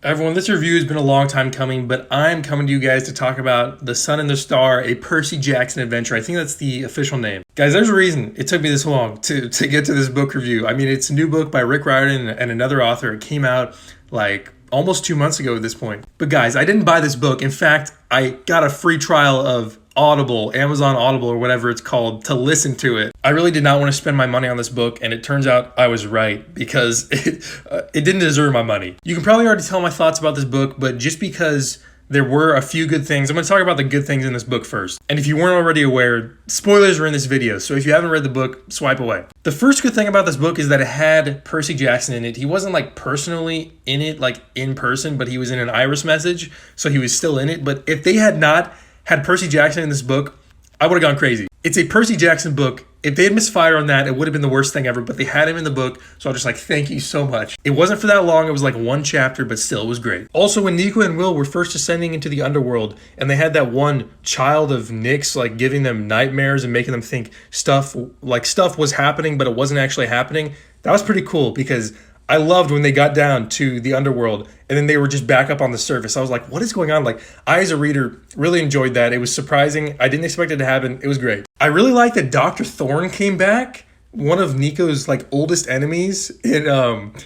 Everyone, this review has been a long time coming, but I'm coming to you guys to talk about The Sun and the Star, a Percy Jackson adventure. I think that's the official name. Guys, there's a reason it took me this long to get to this book review. I mean, it's a new book by Rick Riordan and another author. It came out like almost 2 months ago at this point. But guys, I didn't buy this book. In fact, I got a free trial of Audible, Amazon Audible or whatever it's called, to listen to it. I really did not want to spend my money on this book, and it turns out I was right because it didn't deserve my money. You can probably already tell my thoughts about this book, but just because there were a few good things, I'm going to talk about the good things in this book first. And if you weren't already aware, spoilers are in this video, so if you haven't read the book, swipe away. The first good thing about this book is that it had Percy Jackson in it. He wasn't like personally in it, like in person, but he was in an iris message, so he was still in it. But if they had not had Percy Jackson in this book, I would have gone crazy. It's a Percy Jackson book. If they had misfired on that, it would have been the worst thing ever, but they had him in the book, so I'm just like, thank you so much. It wasn't for that long, it was like one chapter, but still, it was great. Also, when Nico and Will were first ascending into the underworld, and they had that one child of Nick's, like, giving them nightmares and making them think stuff was happening, but it wasn't actually happening, that was pretty cool, because I loved when they got down to the underworld and then they were just back up on the surface. I was like, what is going on? Like, I, as a reader, really enjoyed that. It was surprising. I didn't expect it to happen. It was great. I really like that Dr. Thorne came back, one of Nico's like oldest enemies in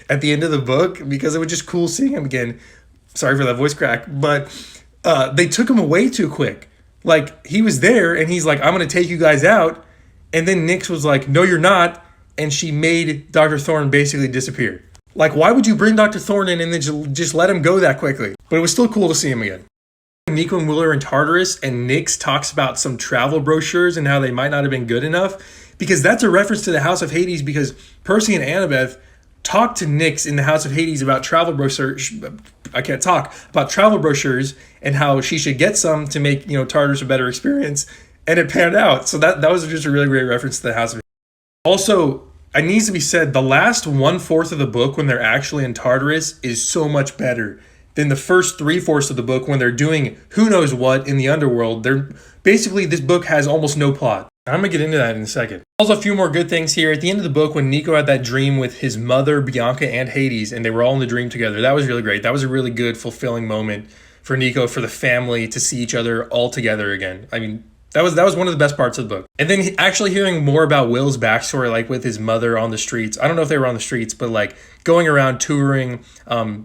at the end of the book, because it was just cool seeing him again. Sorry for that voice crack, but they took him away too quick. Like, he was there and he's like, I'm going to take you guys out. And then Nyx was like, no, you're not. And she made Dr. Thorne basically disappear. Like, why would you bring Dr. Thorne in and then just let him go that quickly? But it was still cool to see him again. Nico and Will are in Tartarus, and Nyx talks about some travel brochures and how they might not have been good enough, because that's a reference to the House of Hades, because Percy and Annabeth talked to Nyx in the House of Hades about travel brochures. About travel brochures and how she should get some to make, Tartarus a better experience, and it panned out. So that was just a really great reference to the House of Hades. Also, it needs to be said, the last 1/4 of the book when they're actually in Tartarus is so much better than the first 3/4 of the book when they're doing who knows what in the underworld. This book has almost no plot. I'm going to get into that in a second. Also, a few more good things here. At the end of the book, when Nico had that dream with his mother, Bianca, and Hades, and they were all in the dream together, that was really great. That was a really good, fulfilling moment for Nico, for the family to see each other all together again. I mean, that was one of the best parts of the book. And then actually hearing more about Will's backstory, like with his mother on the streets. I don't know if they were on the streets, but like going around touring,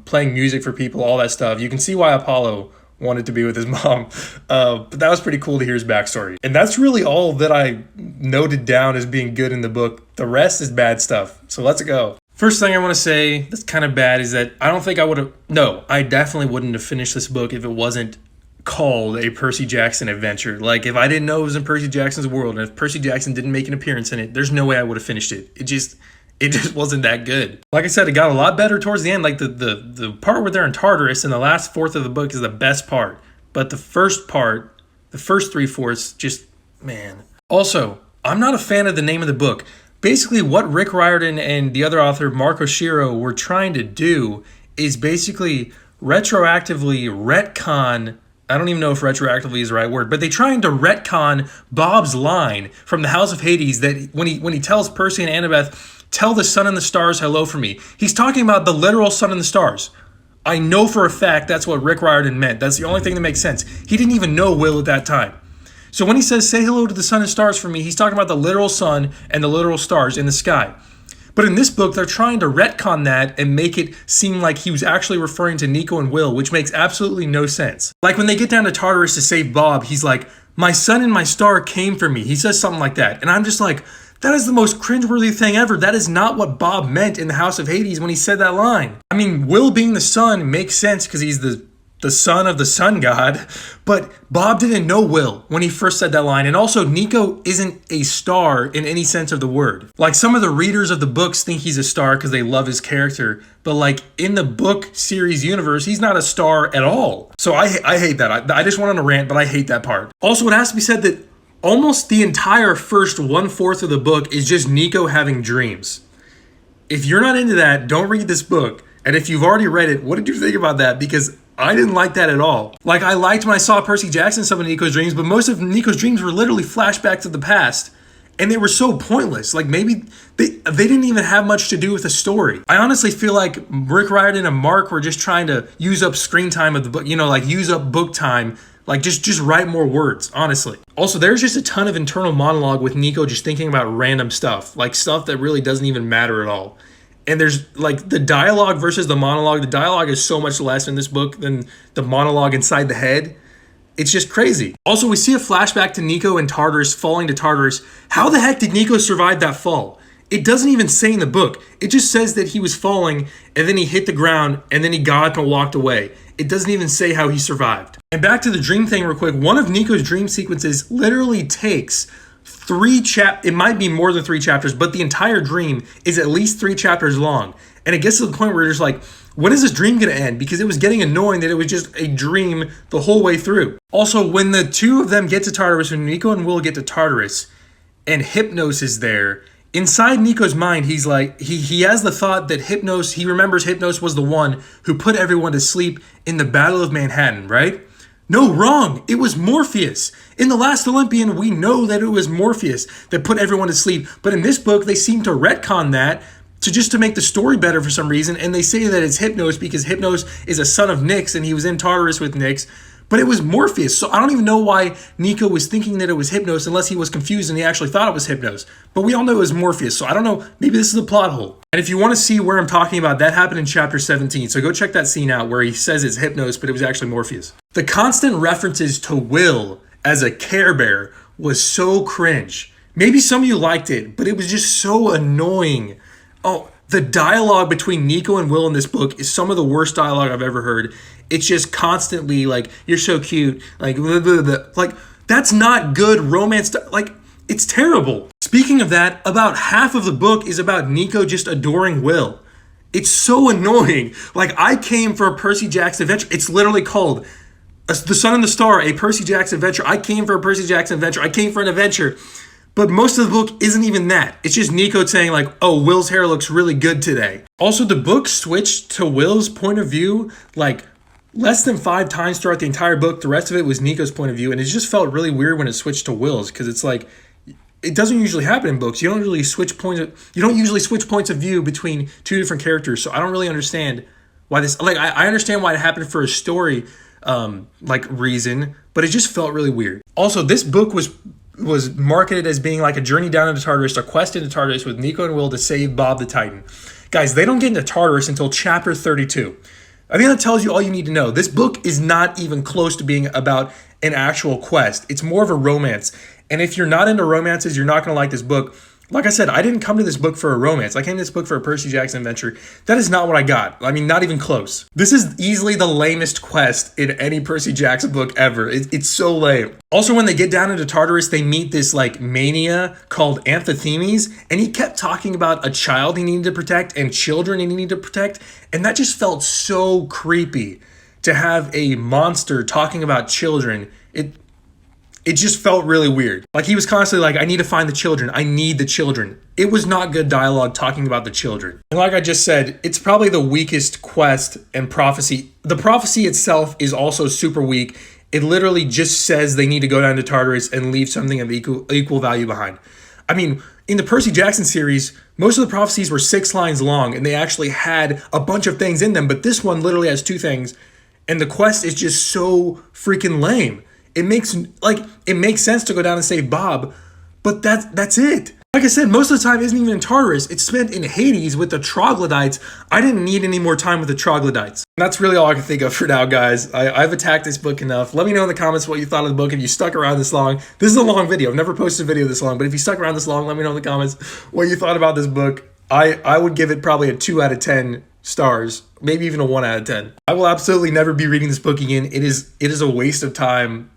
playing music for people, all that stuff. You can see why Apollo wanted to be with his mom. But that was pretty cool to hear his backstory. And that's really all that I noted down as being good in the book. The rest is bad stuff. So let's go. First thing I want to say that's kind of bad is that I definitely wouldn't have finished this book if it wasn't called a Percy Jackson adventure. Like, if I didn't know it was in Percy Jackson's world, and if Percy Jackson didn't make an appearance in it, there's no way I would have finished it. It just wasn't that good. Like I said, it got a lot better towards the end. Like the part where they're in Tartarus and the last 1/4 of the book is the best part. But the first part, the first 3/4, just, man. Also, I'm not a fan of the name of the book. Basically, what Rick Riordan and the other author, Marco Shiro, were trying to do is basically retroactively retcon. I don't even know if retroactively is the right word, but they're trying to retcon Bob's line from the House of Hades that when he tells Percy and Annabeth, tell the sun and the stars hello for me. He's talking about the literal sun and the stars. I know for a fact that's what Rick Riordan meant. That's the only thing that makes sense. He didn't even know Will at that time. So when he says, say hello to the sun and stars for me, he's talking about the literal sun and the literal stars in the sky. But in this book, they're trying to retcon that and make it seem like he was actually referring to Nico and Will, which makes absolutely no sense. Like when they get down to Tartarus to save Bob, he's like, my sun and my star came for me. He says something like that. And I'm just like, that is the most cringeworthy thing ever. That is not what Bob meant in the House of Hades when he said that line. I mean, Will being the sun makes sense because he's the son of the sun god, but Bob didn't know Will when he first said that line. And also, Nico isn't a star in any sense of the word. Like, some of the readers of the books think he's a star because they love his character, but like in the book series universe, he's not a star at all. So I hate that. I just went on a rant, but I hate that part. Also, it has to be said that almost the entire first 1/4 of the book is just Nico having dreams. If you're not into that, don't read this book. And if you've already read it, what did you think about that? Because I didn't like that at all. Like, I liked when I saw Percy Jackson some of Nico's dreams, but most of Nico's dreams were literally flashbacks of the past. and they were so pointless. Like maybe they didn't even have much to do with the story. I honestly feel like Rick Riordan and Mark were just trying to use up screen time of the book, like use up book time. Like just write more words, honestly. Also, there's just a ton of internal monologue with Nico just thinking about random stuff, like stuff that really doesn't even matter at all. And there's like the dialogue versus the monologue. The dialogue is so much less in this book than the monologue inside the head. It's just crazy. Also, we see a flashback to Nico and Tartarus falling to Tartarus. How the heck did Nico survive that fall? It doesn't even say in the book. It just says that he was falling and then he hit the ground and then he got up and walked away. It doesn't even say how he survived. And back to the dream thing real quick. One of Nico's dream sequences literally takes it might be more than 3 chapters, but the entire dream is at least 3 chapters long. And it gets to the point where you're just like, when is this dream going to end? Because it was getting annoying that it was just a dream the whole way through. Also, when the two of them get to Tartarus, when Nico and Will get to Tartarus, and Hypnos is there, inside Nico's mind, he's like, he has the thought that he remembers Hypnos was the one who put everyone to sleep in the Battle of Manhattan, right? No, wrong. It was Morpheus. In The Last Olympian, we know that it was Morpheus that put everyone to sleep. But in this book, they seem to retcon that to make the story better for some reason. And they say that it's Hypnos because Hypnos is a son of Nyx and he was in Tartarus with Nyx. But it was Morpheus. So I don't even know why Nico was thinking that it was Hypnos unless he was confused and he actually thought it was Hypnos. But we all know it was Morpheus. So I don't know. Maybe this is a plot hole. And if you want to see where I'm talking about, that happened in chapter 17. So go check that scene out where he says it's Hypnos, but it was actually Morpheus. The constant references to Will as a Care Bear was so cringe. Maybe some of you liked it, but it was just so annoying. Oh, the dialogue between Nico and Will in this book is some of the worst dialogue I've ever heard. It's just constantly like, you're so cute, like, blah, blah, blah. Like, that's not good romance. Like, it's terrible. Speaking of that, about half of the book is about Nico just adoring Will. It's so annoying. Like, I came for a Percy Jackson adventure. It's literally called The Sun and the Star, a Percy Jackson adventure. I came for a Percy Jackson adventure. I came for an adventure. But most of the book isn't even that. It's just Nico saying like, oh, Will's hair looks really good today. Also, the book switched to Will's point of view like less than 5 times throughout the entire book. The rest of it was Nico's point of view. And it just felt really weird when it switched to Will's because it's like, it doesn't usually happen in books. You don't usually switch points of view between 2 different characters. So I don't really understand why this, like, I understand why it happened for a story reason, but it just felt really weird. Also, this book was marketed as being like a journey down into Tartarus, a quest into Tartarus with Nico and Will to save Bob the Titan. Guys, they don't get into Tartarus until chapter 32. I think that tells you all you need to know. This book is not even close to being about an actual quest. It's more of a romance. And if you're not into romances, you're not going to like this book. Like I said, I didn't come to this book for a romance. I came to this book for a Percy Jackson adventure. That is not what I got. I mean, not even close. This is easily the lamest quest in any Percy Jackson book ever. It's so lame. Also, when they get down into Tartarus, they meet this like mania called Amphithemes, and he kept talking about a child he needed to protect and children he needed to protect, and that just felt so creepy to have a monster talking about children. It just felt really weird. Like he was constantly like, I need to find the children. I need the children. It was not good dialogue talking about the children. And like I just said, it's probably the weakest quest and prophecy. The prophecy itself is also super weak. It literally just says they need to go down to Tartarus and leave something of equal value behind. I mean, in the Percy Jackson series, most of the prophecies were 6 lines long and they actually had a bunch of things in them. But this one literally has 2 things. And the quest is just so freaking lame. It makes sense to go down and save Bob, but that's it. Like I said, most of the time isn't even in Tartarus. It's spent in Hades with the troglodytes. I didn't need any more time with the troglodytes. And that's really all I can think of for now, guys. I've attacked this book enough. Let me know in the comments what you thought of the book. If you stuck around this long, this is a long video. I've never posted a video this long, but if you stuck around this long, let me know in the comments what you thought about this book. I would give it probably a 2 out of 10 stars, maybe even a 1 out of 10. I will absolutely never be reading this book again. It is a waste of time.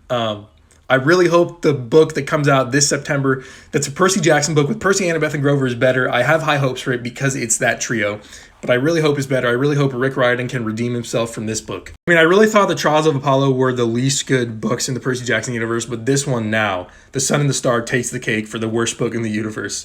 I really hope the book that comes out this September, that's a Percy Jackson book with Percy, Annabeth, and Grover, is better. I have high hopes for it because it's that trio, but I really hope it's better. I really hope Rick Riordan can redeem himself from this book. I mean, I really thought the Trials of Apollo were the least good books in the Percy Jackson universe, but this one now, The Sun and the Star, takes the cake for the worst book in the universe.